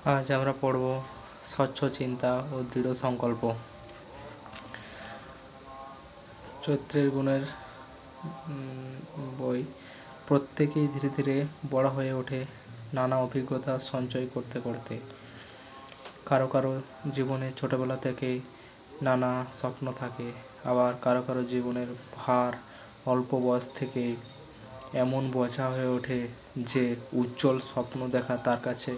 আজ আমরা পড়ব স্বচ্ছ চিন্তা ও দৃঢ় সংকল্প। চৈত্রের গুণের বই। প্রত্যেকেই ধীরে ধীরে বড় হয়ে ওঠে নানা অভিজ্ঞতা সঞ্চয় করতে করতে। কারো কারো জীবনে ছোটবেলা থেকেই নানা স্বপ্ন থাকে, আবার কারো কারো জীবনের ভার অল্প বয়স থেকে এমন বোঝা হয়ে ওঠে যে উজ্জ্বল স্বপ্ন দেখা তার কাছে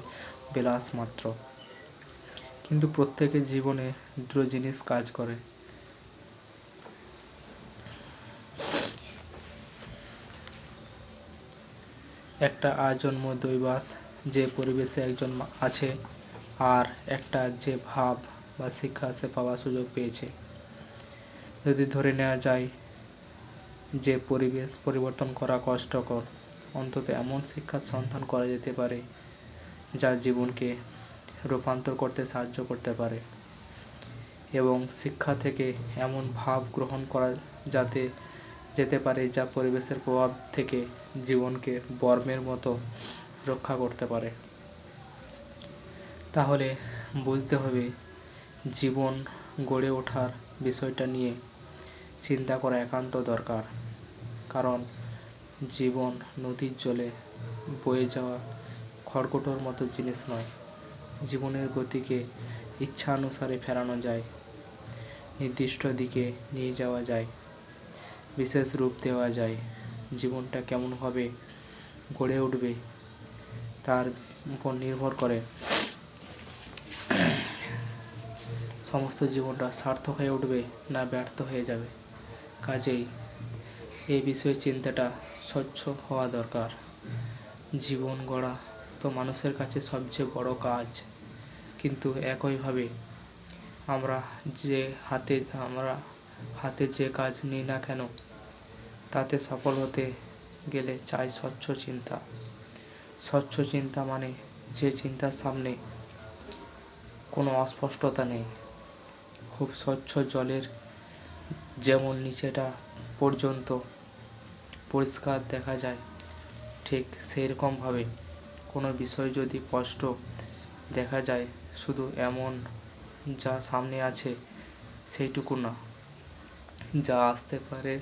বিলাস মাত্র। কিন্তু প্রত্যেকের জীবনে দুটো জিনিস কাজ করে। একটা আজন্ম দৈবাত, যে পরিবেশে একজন আছে, আর একটা যে ভাব বা শিক্ষা সে পাওয়ার সুযোগ পেয়েছে। যদি ধরে নেওয়া যায় যে পরিবেশ পরিবর্তন করা কষ্টকর, অন্তত এমন শিক্ষার সন্ধান করা যেতে পারে যা জীবনকে রূপান্তর করতে সাহায্য করতে পারে, এবং শিক্ষা থেকে এমন ভাব গ্রহণ করা যেতে পারে যা পরিবেশের প্রভাব থেকে জীবনকে বর্মের মতো রক্ষা করতে পারে। তাহলে বুঝতে হবে, জীবন গড়ে ওঠার বিষয়টা নিয়ে চিন্তা করা একান্ত দরকার। কারণ জীবন নদীর জলে বয়ে যাওয়া খড়কুটোর মতো জিনিস নয়। জীবনের গতিকে ইচ্ছানুসারে ফেরানো যায়, নির্দিষ্ট দিকে নিয়ে যাওয়া যায়, বিশেষ রূপ দেওয়া যায়। জীবনটা কেমনভাবে গড়ে উঠবে তার উপর নির্ভর করে সমস্ত জীবনটা সার্থক হয়ে উঠবে না ব্যর্থ হয়ে যাবে। কাজেই এই বিষয়ে চিন্তাটা স্বচ্ছ হওয়া দরকার। জীবন গড়া তো মানুষের কাছে সবচেয়ে বড় কাজ, কিন্তু একইভাবে আমরা হাতে যে কাজ নিই না কেন, তাতে সফল হতে গেলে চাই স্বচ্ছ চিন্তা। স্বচ্ছ চিন্তা মানে যে চিন্তার সামনে কোনো অস্পষ্টতা নেই। খুব স্বচ্ছ জলের যেমন নিচেটা পর্যন্ত পরিষ্কার দেখা যায়, ঠিক সেই রকমভাবে কোনো বিষয় যদি স্পষ্ট দেখা যায়, শুধু এমন যা সামনে আছে সেইটুকু না, যা আসতে পারে,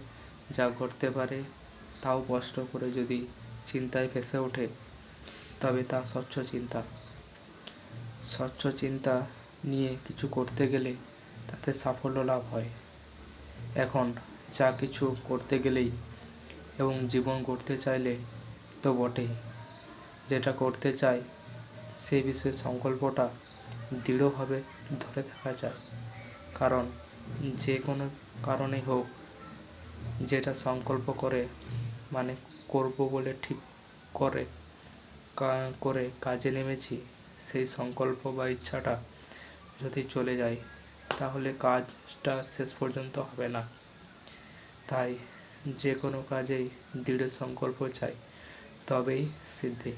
যা ঘটতে পারে তাও স্পষ্ট করে যদি চিন্তায় ভেসে ওঠে, তবে তা স্বচ্ছ চিন্তা। স্বচ্ছ চিন্তা নিয়ে কিছু করতে গেলে তাতে সাফল্য লাভ হয়। এখন যা কিছু করতে গেলেই এবং জীবন গড়তে চাইলে তো বটেই, যেটা করতে চাই সেই বিষয়ে সংকল্পটা দৃঢ়ভাবে ধরে থাকা যায়। কারণ যে কোনো কারণেই হোক, যেটা সংকল্প করে মানে করব বলে ঠিক করে কাজে নেমেছি, সেই সংকল্প বা ইচ্ছাটা যদি চলে যায়, তাহলে কাজটা শেষ পর্যন্ত হবে না। তাই যে কোনো কাজেই দৃঢ় সংকল্প চাই, তবেই সিদ্ধি।